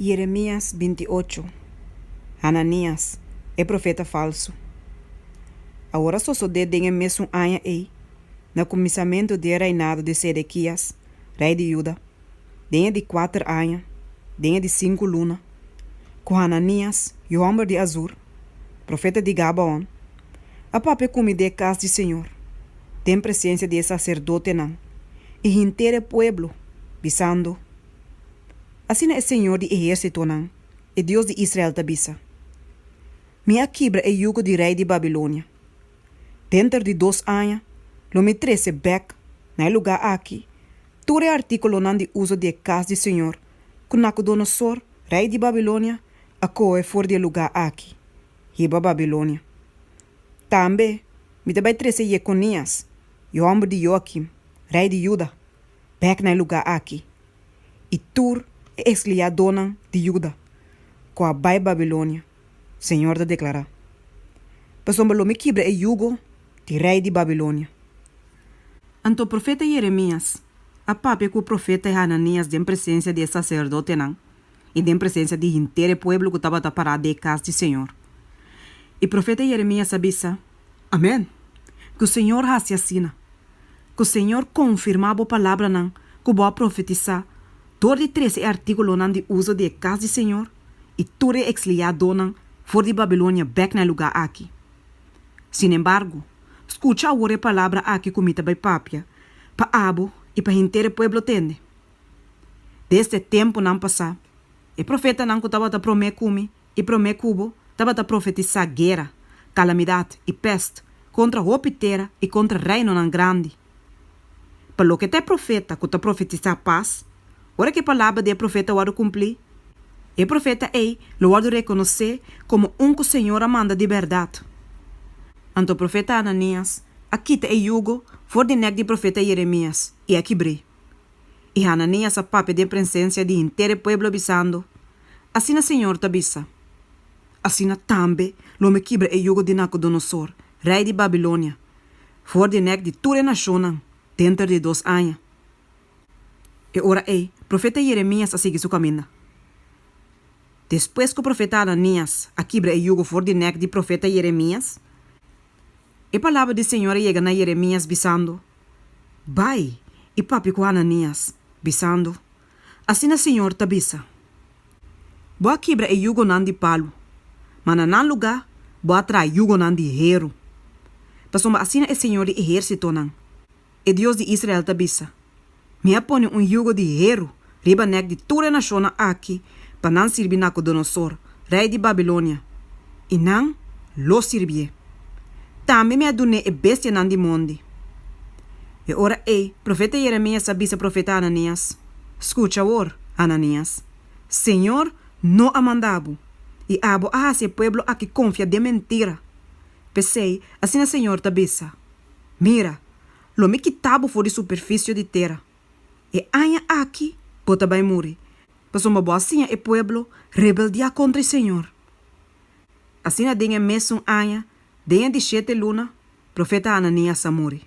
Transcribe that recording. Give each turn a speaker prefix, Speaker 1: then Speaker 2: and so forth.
Speaker 1: Jeremias 28. Ananias é profeta falso. Agora só de dengue mesmo ano aí, no começamento do reinado de Sedequias, rei de Judá, dengue de 4 anos, dengue de 5 lunas, com Ananias, o homem de Azur, profeta de Gabaon, a pape come de casa do Senhor, tem presença de sacerdote não, e inteiro pueblo, bisando. Assim é o Senhor de exército não, e Deus de Israel tabisa. Minha quebra é jugo de rei de Babilônia. Dentro de 2 anos, lo me trece back na lugar aqui, todo artículo não de uso de casa do Senhor, com Nabucodonosor, rei de Babilônia, a coe for de lugar aqui, riba Babilônia. Também, me também trece Jeconias, o homem de Joaquim, rei de Judá, back na lugar aqui, e tur é exiliadona de Judá, com a bai Babilônia, Senhor da declarar. Pessoa lo me quebra é jugo de rei de Babilônia. Anto profeta Jeremias, a papi com o profeta Ananias de presença de sacerdote não, e de presença de inteiro pueblo que estava parado de casa do Senhor. E profeta Jeremias avisa, amém, que o Senhor hace assina, que o Senhor confirmava a palavra não, que vai profetizar, todo de 13 artículos não de uso de casa do Senhor, e todo exiliado não, for de Babilônia back na lugar aqui. Sin embargo, escucha agora a palavra aqui comita by papia, pa abo e pa inteiro pueblo tende. Desde tempo não passar, e profeta não estava a prometer comi, e prometer cubo, estava a profetizar guerra, calamidade e peste contra a terra e contra o reino não grande. Pelo que te profeta que está profetizar paz, ora que a palavra de profeta vai cumprir, e profeta ei lo vai reconhecer como que o Senhor manda de verdade. Anto profeta Ananias, aqui te é jugo, for de nek de profeta Jeremias, e aqui bre. E Ananias a pape de presença de inteiro pueblo avisando, assim o Senhor te avisa. Assim também, lo me quebra é jugo de Nabucodonosor, rei de Babilônia, for de nek de toda nação, dentro de 2 anos. E ora profeta Jeremias a seguir seu caminho. Depois que o profeta Ananias a quebra é jugo for de nek de profeta Jeremias, a palavra do Senhor chega na Jeremias bisando, vai, e papi com Ananias, bisando, assim o Senhor te avisa. Boa quebra é jugo não de palo, mas na lugar, boa trai jugo não de herro. Pessoal, assim é o Senhor de exército não, e Deus de Israel te avisa. Me apone jugo de herro, riba nek de toda a nação aqui, para não servir Nabucodonosor, rei de Babilônia, e não lo servir. Também me adune e bestia não de monde. E ora profeta Jeremias avisa profeta Ananias, escucha ora, Ananias, Senhor não a mandabo, e abo a esse pueblo a que confia de mentira. Pensei, assim o Senhor te avisa, mira, lo me quitabo for de superfície de terra, e anha aqui, bota vai morrer. Mas uma boa assim é pueblo rebeldia contra o Senhor. Assim a denha mesmo anha, denha de 7 luna, profeta Ananias a morrer.